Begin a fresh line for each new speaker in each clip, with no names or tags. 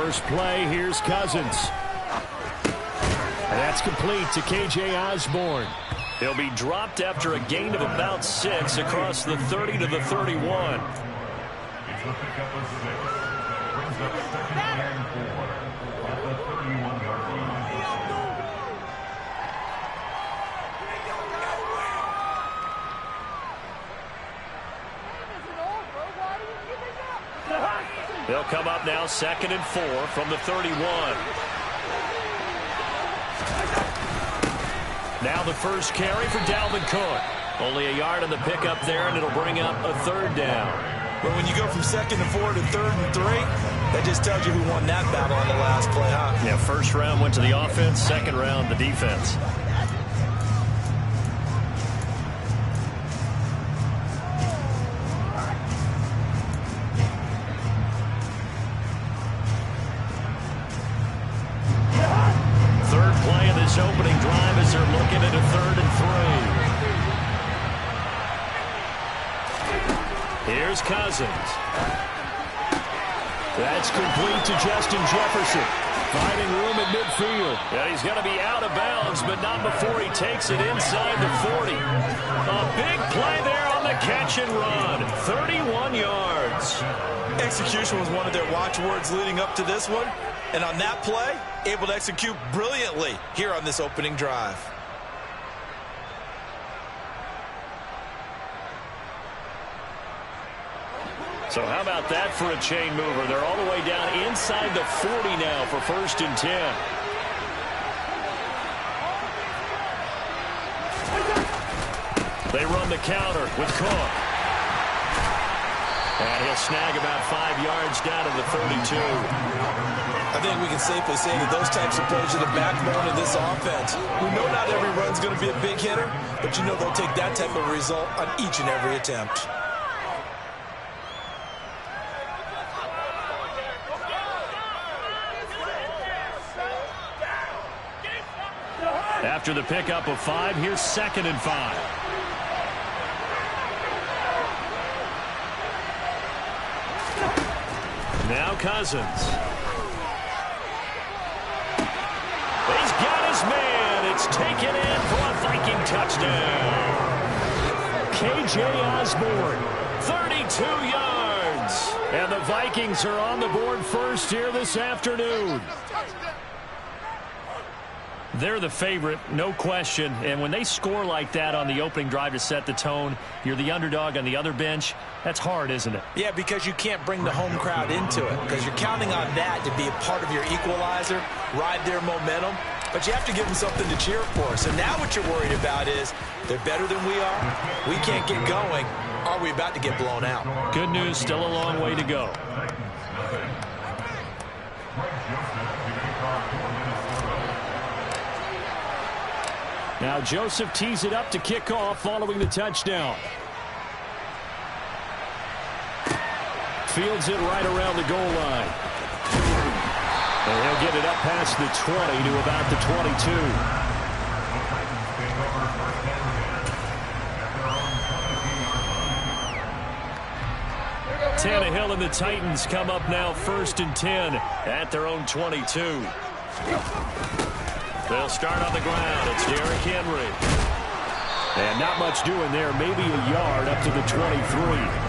first play, here's Cousins. And that's complete to K.J. Osborne.
He'll be dropped after a gain of about 6 across the 30 to the 31. They'll come up now 2nd and 4 from the 31. Now the first carry for Dalvin Cook. Only a yard on the pickup there, and it'll bring up a 3rd down.
But when you go from 2nd and 4 to 3rd and 3, that just tells you who won that battle on the last play, huh?
Yeah, first round went to the offense, second round the defense. Third play of this opening drive as they're looking at a 3rd and 3. Here's Cousins. That's complete to Justin Jefferson. Finding room at midfield. Yeah, he's going to be out of bounds, but not before he takes it inside the 40. A big play there on the catch and run. 31 yards.
Execution was one of their watchwords leading up to this one. And on that play, able to execute brilliantly here on this opening drive.
So how about that for a chain mover? They're all the way down inside the 40 now for 1st and 10. They run the counter with Cook. And he'll snag about 5 yards down to the 32.
I think we can safely say that those types of plays are the backbone of this offense. We know not every run's going to be a big hitter, but you know they'll take that type of result on each and every attempt.
After the pickup of 5, here's 2nd and 5. Now Cousins. He's got his man. It's taken in for a Viking touchdown. K.J. Osborne, 32 yards. And the Vikings are on the board first here this afternoon. They're the favorite, no question. And when they score like that on the opening drive to set the tone, you're the underdog on the other bench. That's hard, isn't it?
Yeah, because you can't bring the home crowd into it. Because you're counting on that to be a part of your equalizer, ride their momentum. But you have to give them something to cheer for. So now what you're worried about is they're better than we are. We can't get going. Are we about to get blown out?
Good news, still a long way to go.
Now Joseph tees it up to kick off following the touchdown. Fields it right around the goal line. And he'll get it up past the 20 to about the 22. Tannehill and the Titans come up now 1st and 10 at their own 22. They'll start on the ground. It's Derrick Henry. And not much doing there. Maybe a yard up to the 23.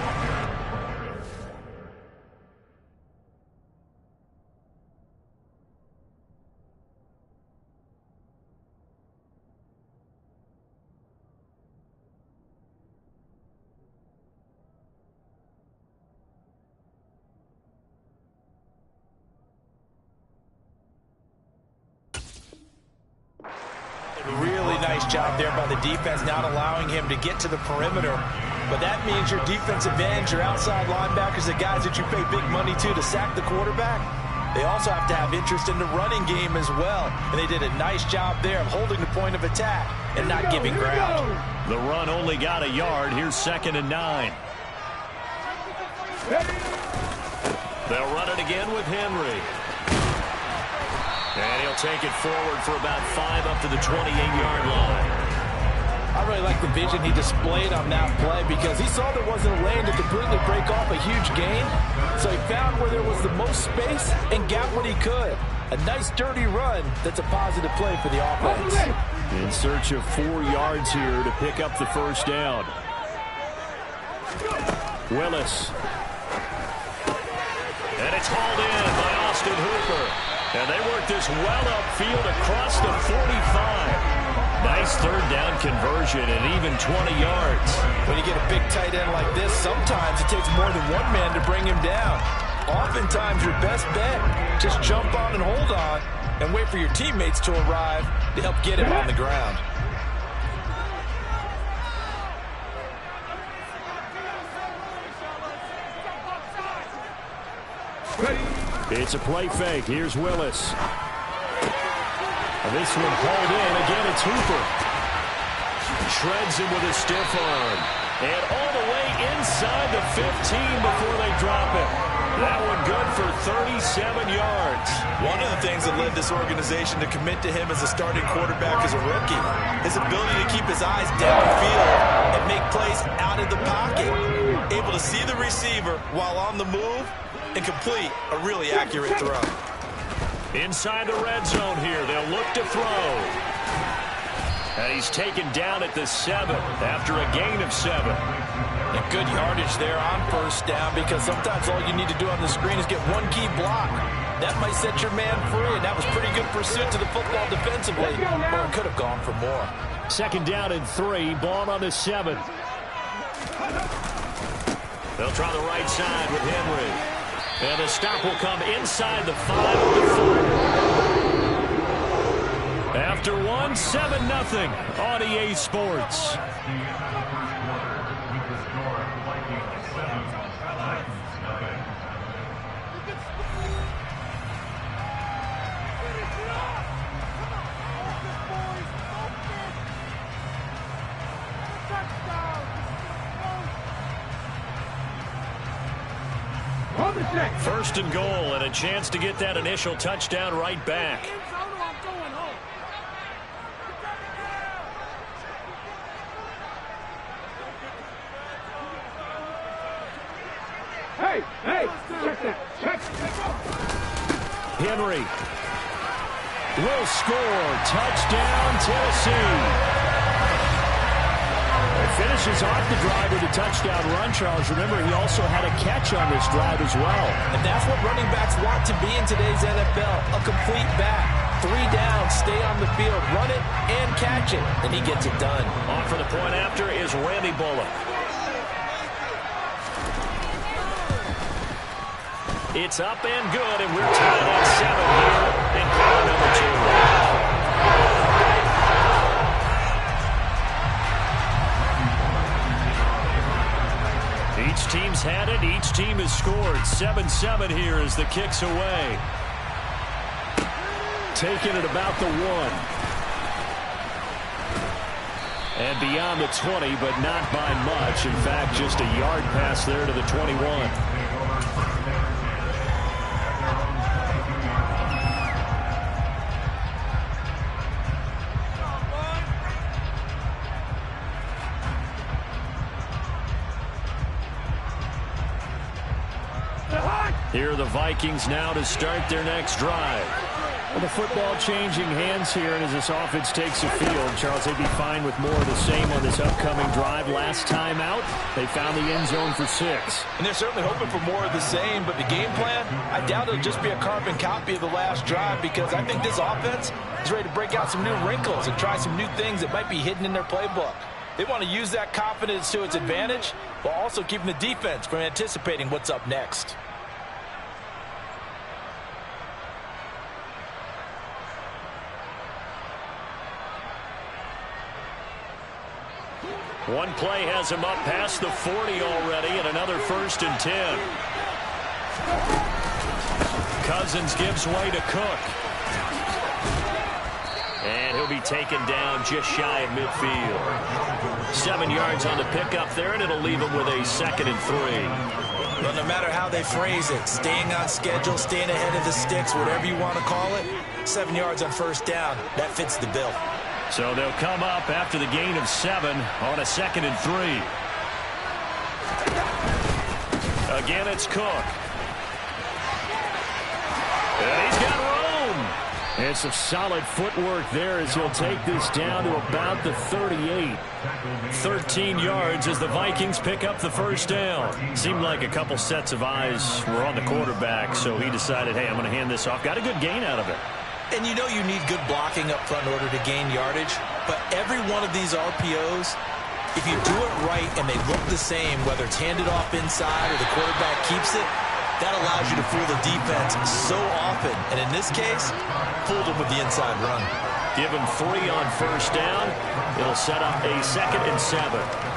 Really nice job there by the defense, not allowing him to get to the perimeter. But that means your defensive ends, your outside linebackers, the guys that you pay big money to sack the quarterback, they also have to have interest in the running game as well. And they did a nice job there of holding the point of attack and not giving ground.
The run only got a yard. Here's 2nd and 9. They'll run it again with Henry. And he'll take it forward for about 5 up to the 28-yard line.
I really like the vision he displayed on that play because he saw there wasn't a lane to completely break off a huge gain. So he found where there was the most space and got what he could. A nice dirty run that's a positive play for the offense.
In search of 4 yards here to pick up the first down. Willis.
And it's hauled in by Austin Hooper. And they work this well upfield across the 45. Nice third down conversion and even 20 yards.
When you get a big tight end like this, sometimes it takes more than one man to bring him down. Oftentimes your best bet, just jump on and hold on and wait for your teammates to arrive to help get him on the ground.
It's a play fake. Here's Willis. This one hauled in. Again, it's Hooper.
Shreds him with a stiff arm. And all the way inside the 15 before they drop it. That one good for 37 yards.
One of the things that led this organization to commit to him as a starting quarterback as a rookie, his ability to keep his eyes downfield and make plays out of the pocket. Able to see the receiver while on the move and complete a really accurate throw.
Inside the red zone here, they'll look to throw. And he's taken down at the 7 after a gain of 7.
And good yardage there on first down because sometimes all you need to do on the screen is get one key block. That might set your man free, and that was pretty good pursuit to the football defensively, or it could have gone for more.
Second down and 3, ball on the 7.
They'll try the right side with Henry. And the stop will come inside the 5 of the 4. After 1, 7-0 on EA Sports. First and goal, and a chance to get that initial touchdown right back.
Hey, check that, check.
Henry will score. Touchdown, Tennessee. Finishes off the drive with a touchdown run, Charles. Remember, he also had a catch on this drive as well.
And that's what running backs want to be in today's NFL, a complete back. 3 downs, stay on the field, run it, and catch it, and he gets it done.
On for the point after is Randy Bullock. It's up and good, and we're tied at 7 here in quarter number 2. Each team's had it. Each team has scored. 7-7 here as the kick's away.
Taking it about the 1. And beyond the 20, but not by much. In fact, just a yard pass there to the 21.
Here are the Vikings now to start their next drive.
Well, the football changing hands here, and as this offense takes the field, Charles, they'd be fine with more of the same on this upcoming drive. Last time out, they found the end zone for 6.
And they're certainly hoping for more of the same, but the game plan, I doubt it'll just be a carbon copy of the last drive because I think this offense is ready to break out some new wrinkles and try some new things that might be hidden in their playbook. They want to use that confidence to its advantage while also keeping the defense from anticipating what's up next.
One play has him up past the 40 already, and another 1st and 10. Cousins gives way to Cook. And he'll be taken down just shy of midfield. 7 yards on the pickup there, and it'll leave him with a 2nd and 3.
But no matter how they phrase it, staying on schedule, staying ahead of the sticks, whatever you want to call it, 7 yards on first down, that fits the bill.
So they'll come up after the gain of 7 on a 2nd and 3. Again, it's Cook. And he's got room.
And some solid footwork there as he'll take this down to about the 38.
13 yards as the Vikings pick up the first down. Seemed like a couple sets of eyes were on the quarterback, so he decided, hey, I'm going to hand this off. Got a good gain out of it.
And you know you need good blocking up front in order to gain yardage. But every one of these RPOs, if you do it right and they look the same, whether it's handed off inside or the quarterback keeps it, that allows you to fool the defense so often. And in this case, fooled them with the inside run.
Give him 3 on first down. It'll set up a 2nd and 7.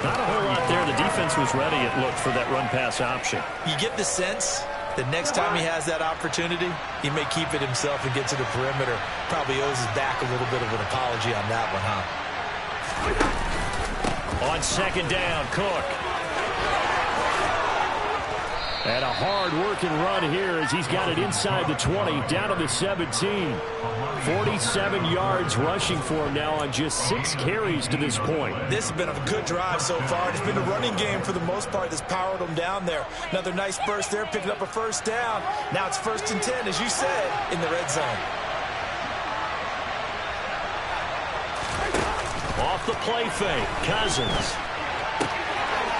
Not a whole lot there. The defense was ready, it looked, for that run-pass option.
You get the sense the next time he has that opportunity, he may keep it himself and get to the perimeter. Probably owes his back a little bit of an apology on that one, huh?
On 2nd down, Cook.
And a hard-working run here as he's got it inside the 20, down to the 17. 47 yards rushing for him now on just 6 carries to this point.
This has been a good drive so far. It's been the running game for the most part that's powered them down there. Another nice burst there, picking up a first down. Now it's 1st and 10, as you said, in the red zone.
Off the play fake, Cousins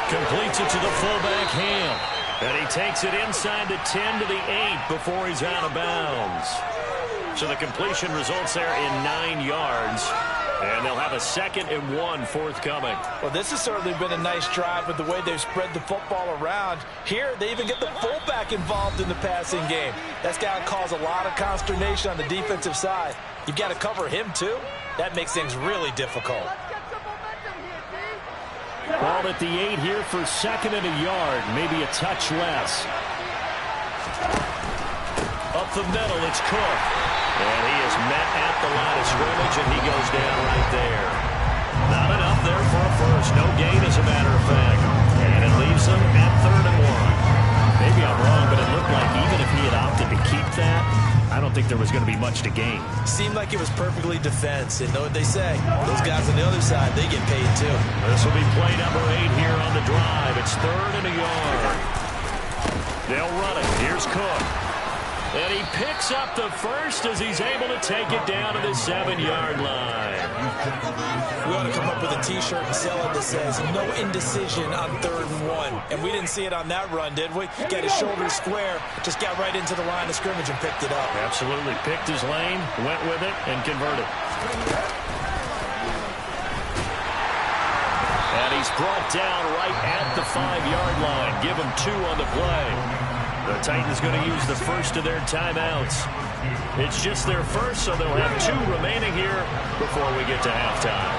completes it to the fullback Ham. And he takes it inside the 10 to the 8 before he's out of bounds. So the completion results there in 9 yards. And they'll have a 2nd and 1 forthcoming.
Well, this has certainly been a nice drive with the way they've spread the football around. Here, they even get the fullback involved in the passing game. That's got to cause a lot of consternation on the defensive side. You've got to cover him, too. That makes things really difficult.
Ball at the 8 here for 2nd and a yard, maybe a touch less.
Up the middle, it's Cook. And he is met at the line of scrimmage, and he goes down right there. Not enough there for a first. No gain, as a matter of fact. And it leaves them at 3rd and 1. Maybe I'm wrong, but it looked like even if he had opted to keep that, I don't think there was going to be much to gain.
Seemed like it was perfectly defense. And know what they say, those guys on the other side, they get paid too.
This will be play number 8 here on the drive. It's 3rd and a yard. They'll run it. Here's Cook. And he picks up the first as he's able to take it down to the 7-yard line.
We ought to come up with a T-shirt and sell it that says, no indecision on 3rd and 1. And we didn't see it on that run, did we? Got his shoulders square, just got right into the line of scrimmage and picked it up.
Absolutely. Picked his lane, went with it, and converted. And he's brought down right at the 5-yard line. Give him 2 on the play. The Titans going to use the first of their timeouts. It's just their first, so they'll have 2 remaining here before we get to halftime.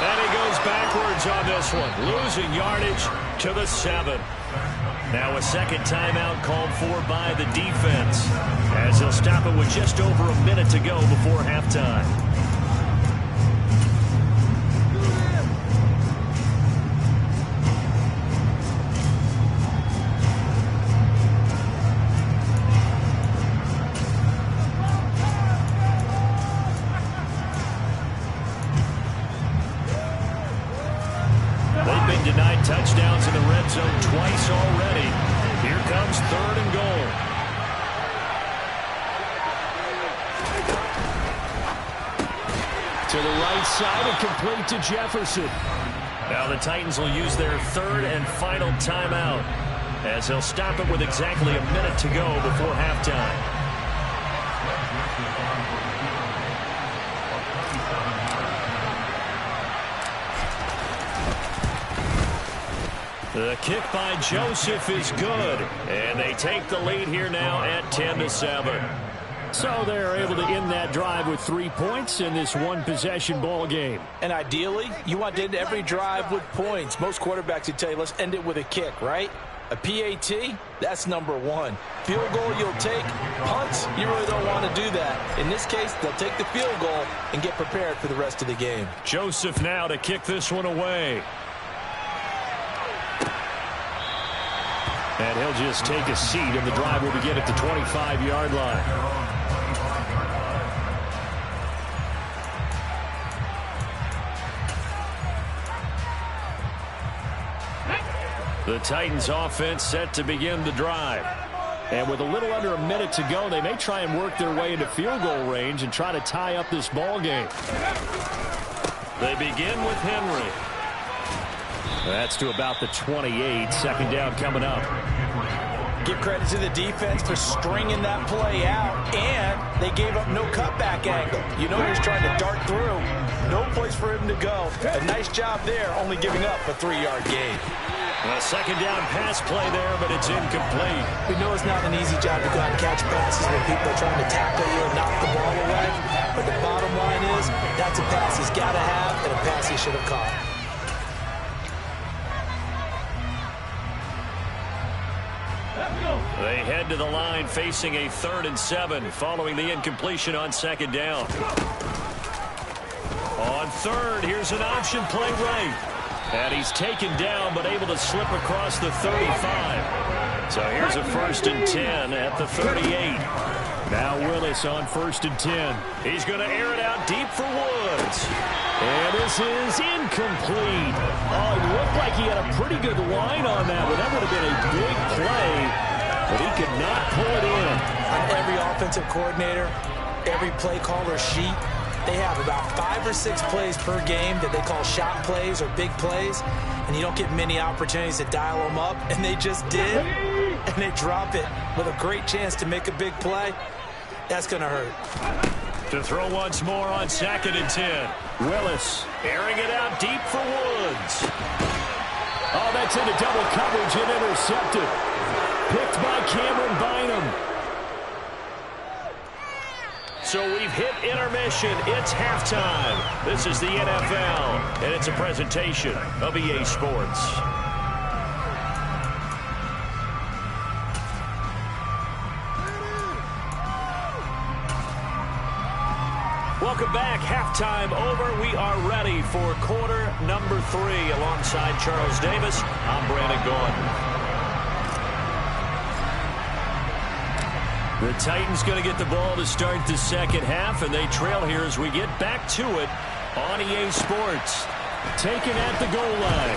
And he goes backwards on this one, losing yardage to the 7. Now a 2nd timeout called for by the defense, as he'll stop it with just over a minute to go before halftime. Denied touchdowns in the red zone twice already. Here comes 3rd and goal.
To the right side and complete to Jefferson.
Now the Titans will use their 3rd and final timeout, as they'll stop it with exactly a minute to go before halftime. The kick by Joseph is good, and they take the lead here now at 10-7.
So they're able to end that drive with 3 points in this one-possession ball game.
And ideally, you want to end every drive with points. Most quarterbacks would tell you, let's end it with a kick, right? A PAT, that's number 1. Field goal you'll take. Punts, you really don't want to do that. In this case, they'll take the field goal and get prepared for the rest of the game.
Joseph now to kick this one away.
And he'll just take a seat, and the drive will begin at the 25-yard line. The Titans offense set to begin the drive. And with a little under a minute to go, they may try and work their way into field goal range and try to tie up this ball game. They begin with Henry. That's to about the 28. Second down coming up.
Give credit to the defense for stringing that play out, and they gave up no cutback angle. You know he was trying to dart through. No place for him to go. A nice job there, only giving up a 3-yard gain.
A second down pass play there, but it's incomplete.
We know it's not an easy job to go out and catch passes when people are trying to tackle you and knock the ball away. But the bottom line is, that's a pass he's got to have and a pass he should have caught.
They head to the line facing a 3rd and 7 following the incompletion on second down. On third, here's an option play right. And he's taken down but able to slip across the 35. So here's a 1st and 10 at the 38. Now Willis on 1st and 10. He's going to air it out deep for Woods. And this is incomplete. Oh, it looked like he had a pretty good line on that, but that would have been a big play. But he could not pull it in.
On every offensive coordinator, every play caller sheet, they have about 5 or 6 plays per game that they call shot plays or big plays, and you don't get many opportunities to dial them up, and they just did, and they drop it with a great chance to make a big play. That's going to hurt.
To throw once more on 2nd and 10. Willis airing it out deep for Woods. Oh, that's into double coverage and intercepted. Picked by Cameron Bynum. So we've hit intermission. It's halftime. This is the NFL, and it's a presentation of EA Sports. Welcome back. Halftime over. We are ready for quarter number 3. Alongside Charles Davis, I'm Brandon Gaudin. The Titans going to get the ball to start the second half, and they trail here as we get back to it on EA Sports. Taken at the goal line.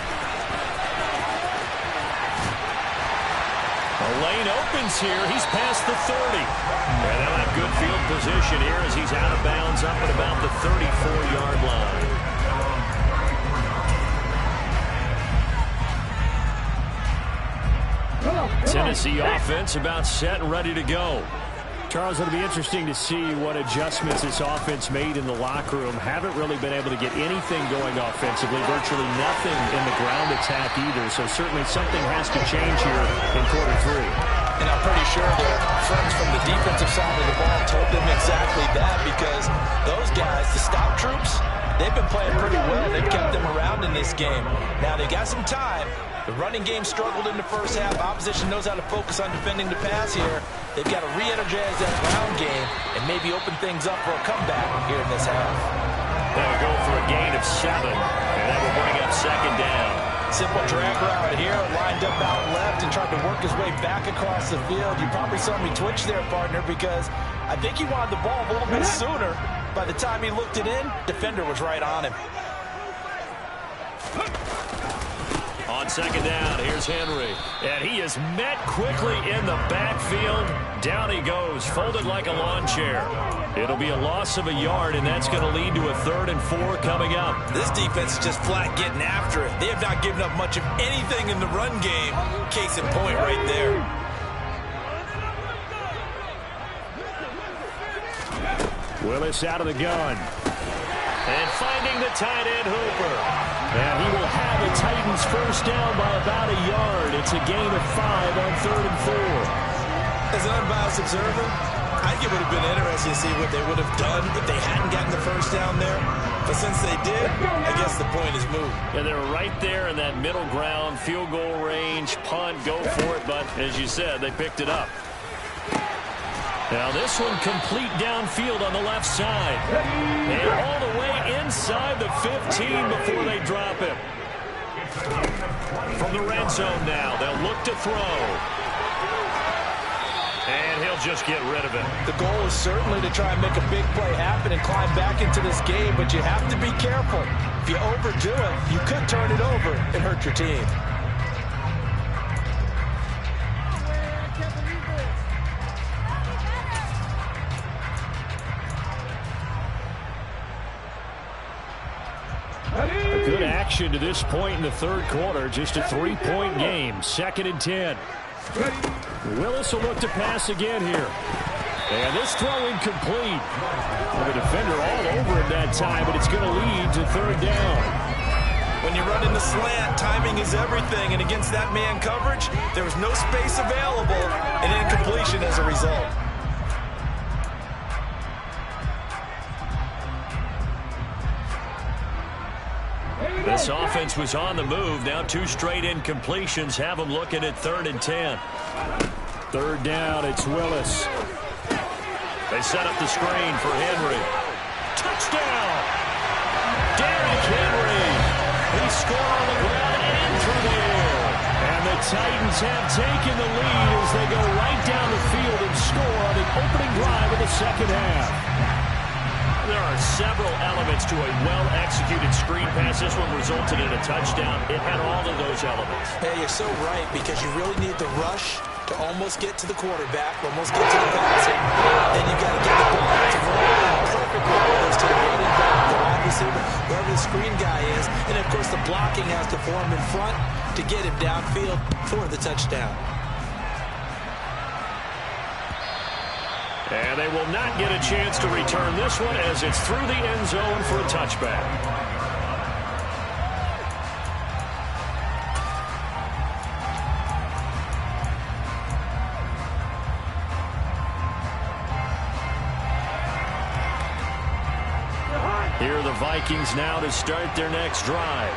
The lane opens here. He's past the 30. And they'll have good field position here as he's out of bounds up at about the 34-yard line. Tennessee offense about set and ready to go. Charles, it'll be interesting to see what adjustments this offense made in the locker room. Haven't really been able to get anything going offensively, virtually nothing in the ground attack either. So certainly something has to change here in quarter 3.
And I'm pretty sure their friends from the defensive side of the ball told them exactly that, because those guys, the stout troops, they've been playing pretty well. They've kept them around in this game. Now they got some time. The running game struggled in the first half. Opposition knows how to focus on defending the pass here. They've got to re-energize that ground game and maybe open things up for a comeback here in this half.
They'll go for a gain of 7, and that will bring up second down.
Simple drag route here, lined up out left and tried to work his way back across the field. You probably saw me twitch there, partner, because I think he wanted the ball a little bit sooner. By the time he looked it in, defender was right on him.
On second down, here's Henry. And he is met quickly in the backfield. Down he goes, folded like a lawn chair. It'll be a loss of a yard, and that's going to lead to a 3rd and 4 coming up.
This defense is just flat getting after it. They have not given up much of anything in the run game. Case in point right there.
Willis out of the gun. And finding the tight end Hooper. And he will have the Titans first down by about a yard. It's a gain of 5 on 3rd and 4.
As an unbiased observer, I think it would have been interesting to see what they would have done if they hadn't gotten the first down there. But since they did, I guess the point is moved.
And they're right there in that middle ground, field goal range, punt, go for it. But as you said, they picked it up. Now this one complete downfield on the left side. And all the way inside the 15 before they drop it. From the red zone now, they'll look to throw. And he'll just get rid of it.
The goal is certainly to try and make a big play happen and climb back into this game, but you have to be careful. If you overdo it, you could turn it over and hurt your team.
A good action to this point in the third quarter. Just a 3-point game. 2nd and 10. Willis will look to pass again here. And this throw incomplete. The defender all over him that time, but it's going to lead to 3rd down.
When you run in the slant, timing is everything. And against that man coverage, there was no space available and incompletion as a result.
This offense was on the move. Now 2 straight incompletions have them looking at 3rd and 10. 3rd down, it's Willis. They set up the screen for Henry. Touchdown! Derrick Henry. He scored on the ground and through the air. And the Titans have taken the lead as they go right down the field and score on the opening drive of the second half. There are several elements to a well-executed screen pass. This one resulted in a touchdown. It had all of those elements.
Hey, you're so right, because you really need the rush to almost get to the quarterback, almost get to the passer. Then you've got to get the ball to roll perfect rolls to the running back, the wide receiver, wherever the screen guy is. And, of course, the blocking has to form in front to get him downfield for the touchdown.
And they will not get a chance to return this one as it's through the end zone for a touchback. Here are the Vikings now to start their next drive.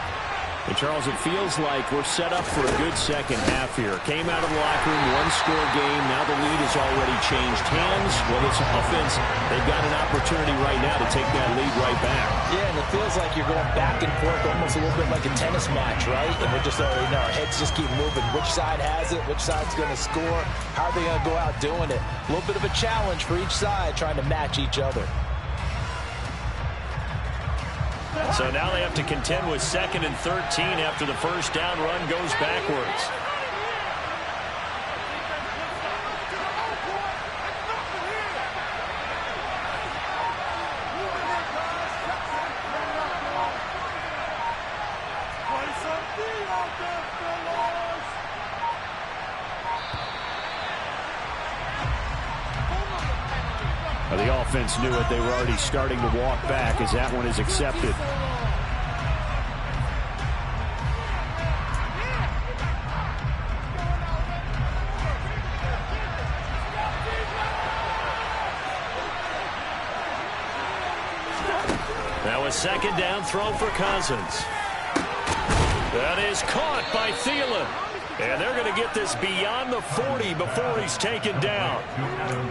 And Charles, it feels like we're set up for a good second half here. Came out of the locker room, 1-score game. Now the lead has already changed hands. Well, this offense, they've got an opportunity right now to take that lead right back.
Yeah, and it feels like you're going back and forth almost a little bit like a tennis match, right? And we're just already know our heads just keep moving. Which side has it? Which side's going to score? How are they going to go out doing it? A little bit of a challenge for each side trying to match each other.
So now they have to contend with 2nd and 13 after the first down run goes backwards. The offense knew it. They were already starting to walk back as that one is accepted. Now a 2nd down throw for Cousins. That is caught by Thielen. And they're going to get this beyond the 40 before he's taken down.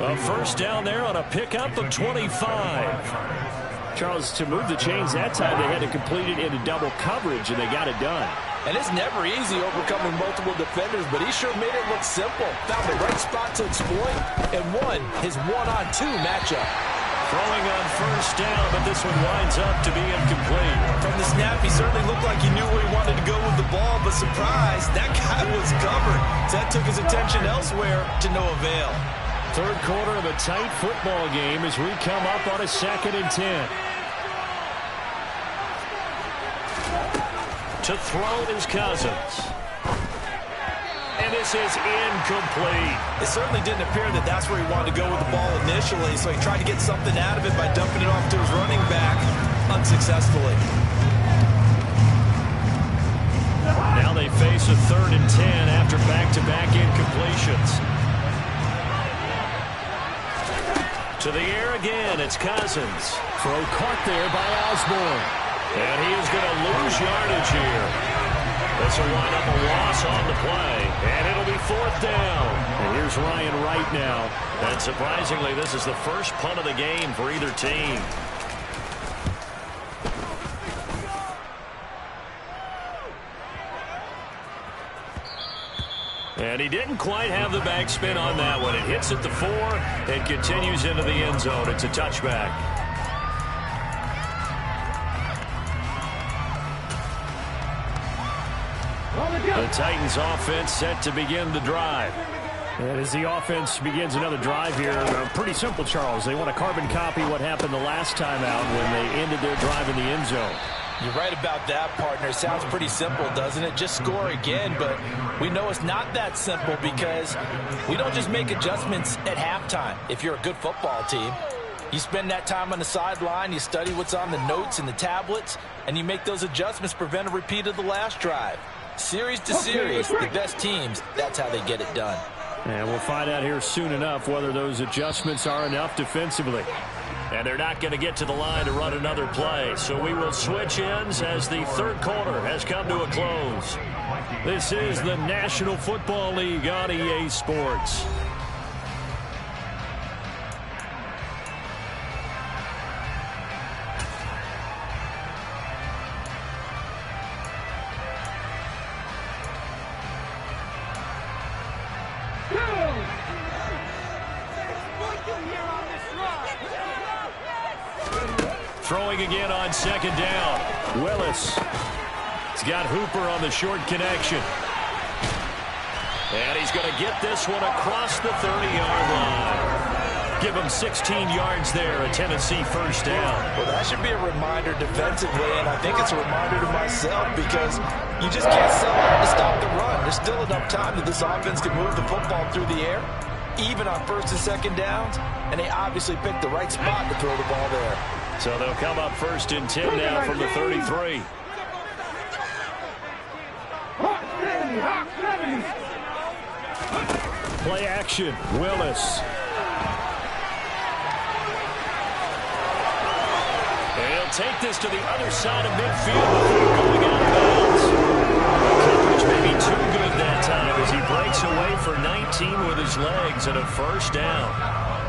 A first down there on a pickup of 25. Charles, to move the chains that time, they had to complete it into double coverage, and they got it done.
And it's never easy overcoming multiple defenders, but he sure made it look simple. Found the right spot to exploit and won his 1-on-2 matchup.
Throwing on first down, but this one winds up to be incomplete.
From the snap, he certainly looked like he knew where he wanted to go with the ball, but surprise, that guy was covered. So that took his attention elsewhere to no avail.
Third quarter of a tight football game as we come up on a 2nd and 10. To throw is Cousins. And this is incomplete.
It certainly didn't appear that that's where he wanted to go with the ball initially, so he tried to get something out of it by dumping it off to his running back unsuccessfully.
Now they face a 3rd and 10 after back-to-back incompletions. To the air again, it's Cousins. Throw caught there by Osborne. And he is going to lose yardage here. This will wind up a loss on the play, and it'll be 4th down. And here's Ryan Wright now. And surprisingly, this is the first punt of the game for either team. And he didn't quite have the backspin on that one. It hits at the 4 and continues into the end zone. It's a touchback. The Titans offense set to begin the drive.
And as the offense begins another drive here, pretty simple, Charles. They want to carbon copy what happened the last time out when they ended their drive in the end zone.
You're right about that, partner. Sounds pretty simple, doesn't it? Just score again, but we know it's not that simple because we don't just make adjustments at halftime. If you're a good football team, you spend that time on the sideline, you study what's on the notes and the tablets, and you make those adjustments to prevent a repeat of the last drive. Series to series, the best teams, that's how they get it done.
And we'll find out here soon enough whether those adjustments are enough defensively.
And they're not going to get to the line to run another play. So we will switch ends as the third quarter has come to a close. This is the National Football League on EA Sports. Throwing again on second down. Willis. He's got Hooper on the short connection. And he's going to get this one across the 30-yard line. Give him 16 yards there, a Tennessee first down.
Well, that should be a reminder defensively, and I think it's a reminder to myself because you just can't sell out to stop the run. There's still enough time that this offense can move the football through the air, even on first and second downs, and they obviously picked the right spot to throw the ball there.
So they'll come up first and 10 now from the 33.
Play action. Willis.
He'll take this to the other side of midfield before going out of bounds. Coverage may be too good that time as he breaks away for 19 with his legs and a first down.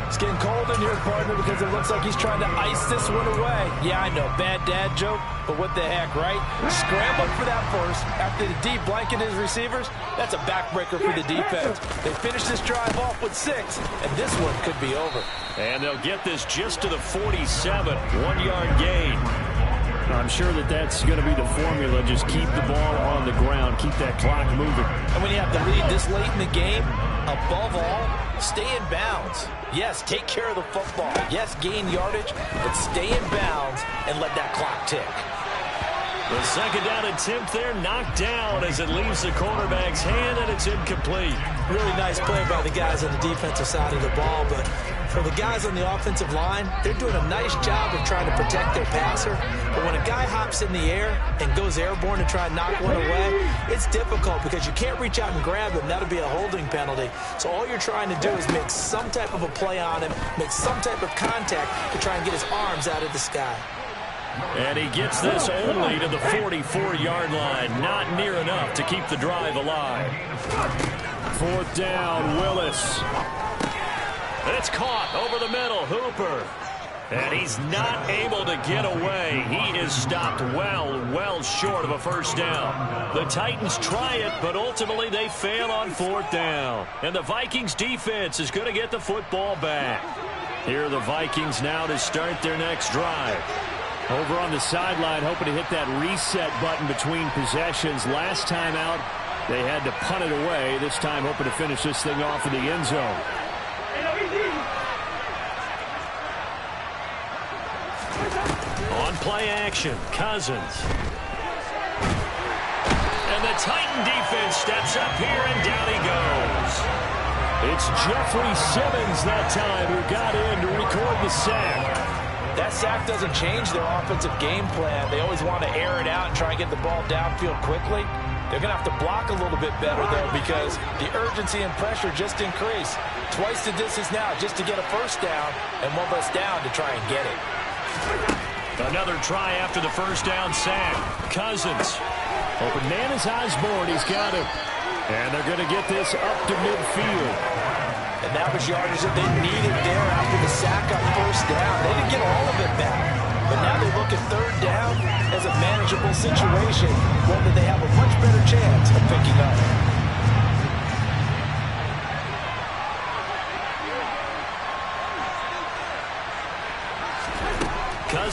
It's getting cold in here, partner, because it looks like he's trying to ice this one away. Yeah, I know, bad dad joke, but what the heck, right? Scrambling for that first after the deep blanket his receivers. That's a backbreaker for the defense. They finished this drive off with 6, and this one could be over.
And they'll get this just to the 47, 1-yard gain.
I'm sure that that's going to be the formula. Just keep the ball on the ground. Keep that clock moving.
And when you have the lead this late in the game, above all, stay in bounds. Yes, take care of the football. Yes, gain yardage, but stay in bounds and let that clock tick.
The second down attempt there knocked down as it leaves the quarterback's hand, and it's incomplete.
Really nice play by the guys on the defensive side of the ball, but for the guys on the offensive line, they're doing a nice job of trying to protect their passer. But when a guy hops in the air and goes airborne to try and knock one away, it's difficult because you can't reach out and grab him. That'll be a holding penalty. So all you're trying to do is make some type of a play on him, make some type of contact to try and get his arms out of the sky.
And he gets this only to the 44-yard line. Not near enough to keep the drive alive.
Fourth down, Willis.
It's caught over the middle, Hooper. And he's not able to get away. He is stopped well short of a first down. The Titans try it, but ultimately they fail on fourth down. And the Vikings defense is going to get the football back. Here are the Vikings now to start their next drive.
Over on the sideline, hoping to hit that reset button between possessions. Last time out, they had to punt it away. This time, hoping to finish this thing off in the end zone.
On play action, Cousins. And the Titan defense steps up here, and down he goes. It's Jeffrey Simmons that time who got in to record the sack.
That sack doesn't change their offensive game plan. They always want to air it out and try and get the ball downfield quickly. They're going to have to block a little bit better, though, because the urgency and pressure just increase. Twice the distance now just to get a first down, and one less down to try and get it.
Another try after the first down sack. Cousins.
Open man is Osborne. He's got him. And they're going to get this up to midfield.
And that was yardage that they needed there after the sack on first down. They didn't get all of it back. But now they look at third down as a manageable situation, one that they have a much better chance of picking up.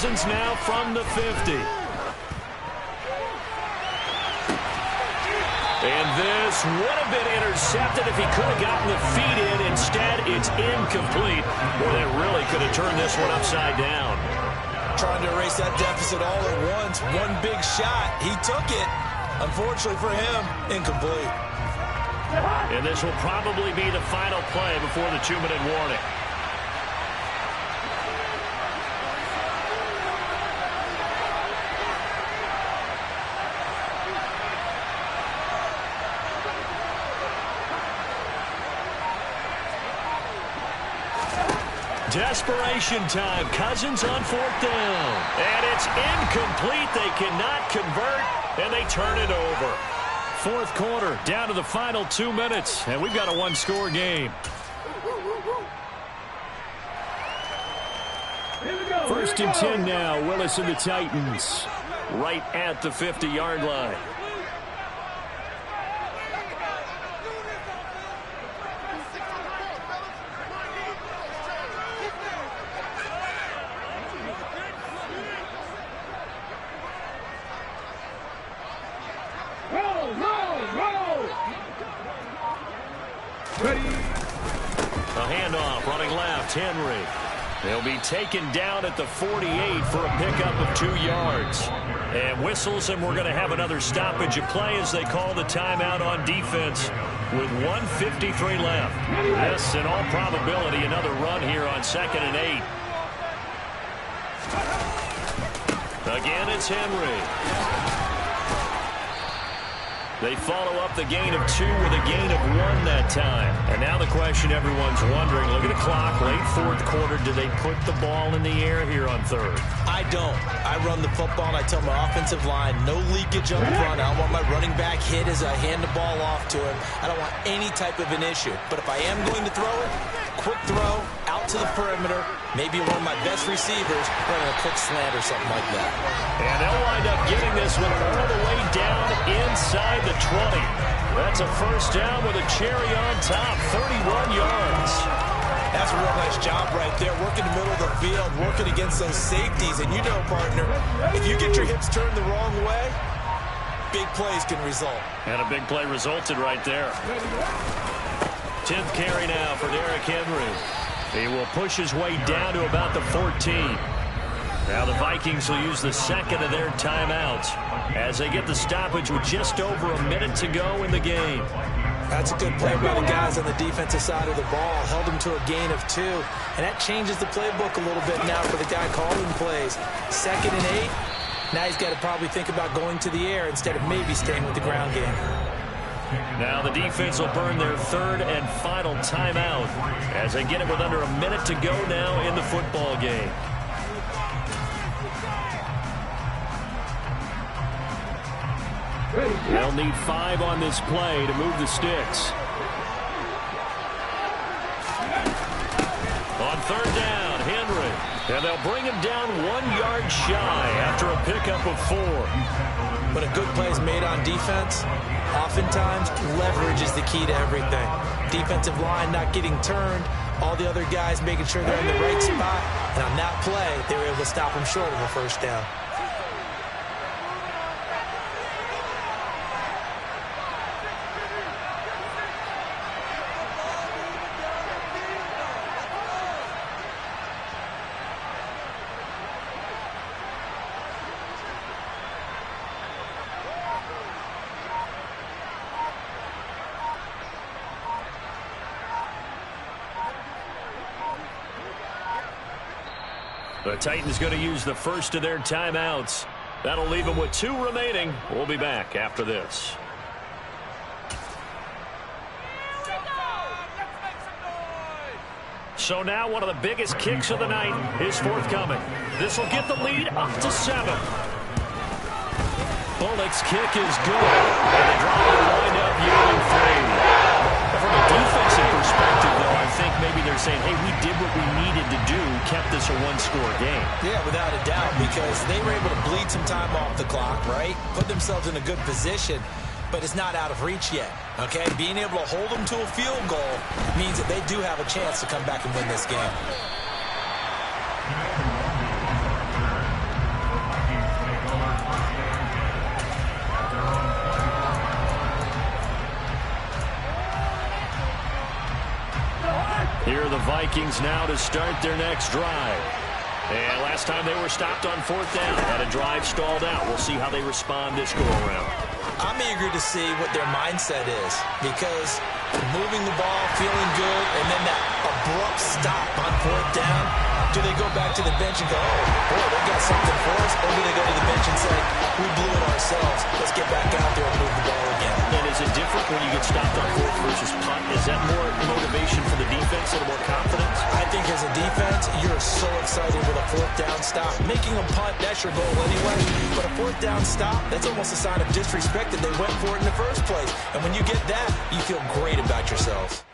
Cousins now from the 50. And this would have been intercepted if he could have gotten the feet in. Instead, it's incomplete. Boy, that really could have turned this one upside down.
Trying to erase that deficit all at once. One big shot. He took it. Unfortunately for him, incomplete.
And this will probably be the final play before the 2-minute warning. Desperation time. Cousins on 4th down. And it's incomplete. They cannot convert, and they turn it over. 4th quarter, down to the final 2 minutes, and we've got a one-score game. 1st and 10 now. Willis and the Titans right at the 50-yard line. A handoff, running left, Henry. They'll be taken down at the 48 for a pickup of 2 yards. And whistles, and we're going to have another stoppage of play as they call the timeout on defense with 1:53 left. This, in all probability, another run here on 2nd and 8. Again, it's Henry. They follow up the gain of 2 with a gain of 1 that time. And now the question everyone's wondering, look at the clock, late 4th quarter, do they put the ball in the air here on 3rd?
I don't. I run the football, and I tell my offensive line, no leakage up front. I don't want my running back hit as I hand the ball off to him. I don't want any type of an issue. But if I am going to throw it, quick throw, out to the perimeter, maybe one of my best receivers running a quick slant or something like that.
And they'll wind up getting this one all the way down inside the 20. That's a 1st down with a cherry on top, 31 yards.
That's a real nice job right there, working the middle of the field, working against those safeties. And you know, partner, if you get your hips turned the wrong way, big plays can result.
And a big play resulted right there. 10th carry now for Derrick Henry. He will push his way down to about the 14. Now the Vikings will use the 2nd of their timeouts as they get the stoppage with just over a minute to go in the game.
That's a good play by the guys on the defensive side of the ball. Held them to a gain of 2. And that changes the playbook a little bit now for the guy calling plays. 2nd and 8. Now he's got to probably think about going to the air instead of maybe staying with the ground game.
Now the defense will burn their 3rd and final timeout as they get it with under a minute to go now in the football game. They'll need 5 on this play to move the sticks. On 3rd down, Henry. And they'll bring him down 1 yard shy after a pickup of 4.
When a good play is made on defense, oftentimes leverage is the key to everything. Defensive line not getting turned, all the other guys making sure they're in the right spot. And on that play, they were able to stop him short of a 1st down.
The Titans going to use the 1st of their timeouts. That'll leave them with 2 remaining. We'll be back after this. So now one of the biggest kicks of the night is forthcoming. This will get the lead up to 7. Bullock's kick is good. And the draw will wind up yielding 3. From a defensive perspective, though, I think maybe they're saying, hey, we did what we needed to do, kept this a one-score game.
Yeah, without a doubt, because they were able to bleed some time off the clock, right? Put themselves in a good position, but it's not out of reach yet, okay? Being able to hold them to a field goal means that they do have a chance to come back and win this game.
Here are the Vikings now to start their next drive. And last time they were stopped on 4th down, had a drive stalled out. We'll see how they respond this go-around.
I'm eager to see what their mindset is, because moving the ball, feeling good, and then that abrupt stop on 4th down, do they go back to the bench and go, oh, boy, they got something for us, or do they go to the bench and say, we blew it ourselves, let's get back out there and move the ball again?
And is it different when you get stopped on 4th versus punt? Is that more motivation for the defense, a little more confidence?
I think as a defense, you're so excited with a 4th down stop. Making a punt, that's your goal anyway. But a 4th down stop, that's almost a sign of disrespect that they went for it in the first place. And when you get that, you feel great about yourselves.